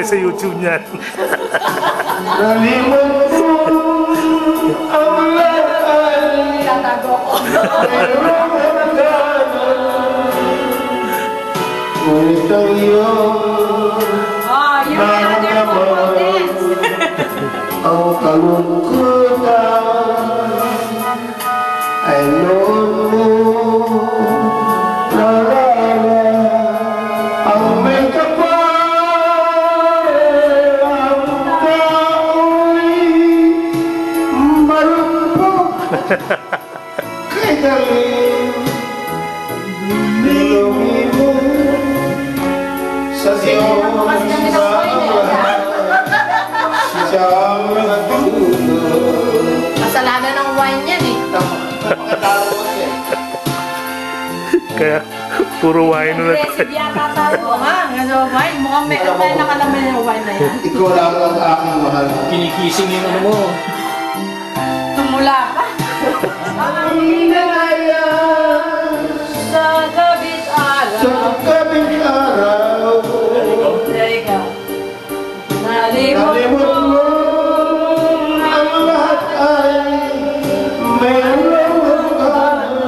sa YouTube niyan. Nalimot mo ang lahat. Tatago ko. Mayroong hangganan. Ngunit ang iyong You're another football dance. ang kalungkutan ay noon mo nalala. Ang may kapal ang tao'y marupok kay galing lumimo sa Diyos siyang nagtulog. Kasalanan ng wine yan eh. Kaya, puro wine na Aggressive yata tayo. Ha? Ano wine? Mukhang may nakalaman ng wine na yan. Ikaw lang ang aking mahal. Kinikising yung ano mo. Tumula pa. Ang hinaya Sa gabit araw. sa kabing araw. There you go. Nalimot Nalimot mo. mo ang lahat ay mayroong hangganan.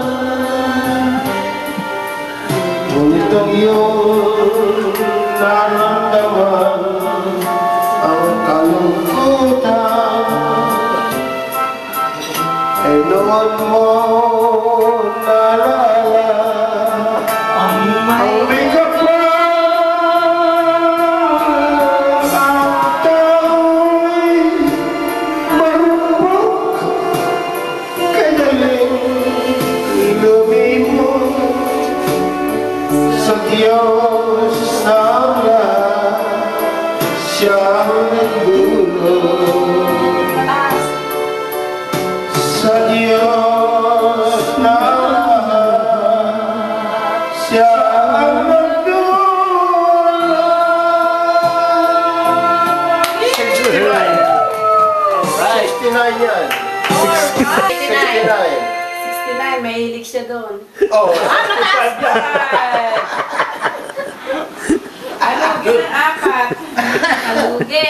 Ngunit ang iyong nararamdaman ang kalungkutan ay noon mo nalala. Ang may kapal ang tao'y marupok kay galing lumimot sa Diyos ng lahat siyang nagdulog. Sa Diyos ng lahat siyang nagdulog. 69 yan. 69. 69. 69, mahilig siya doon. Oh. Mataas pa! Ano, apat. Kalugi.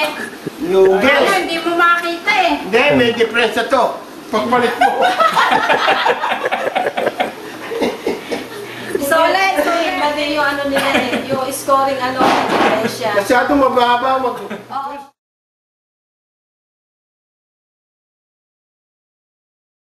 Lugi. Ano, hindi mo makita eh. Hindi, may diferensya to. Pagpalit mo. Solid, mali yung ano nila eh. Yung scoring ano, diferensya. Masyadong mababa, wag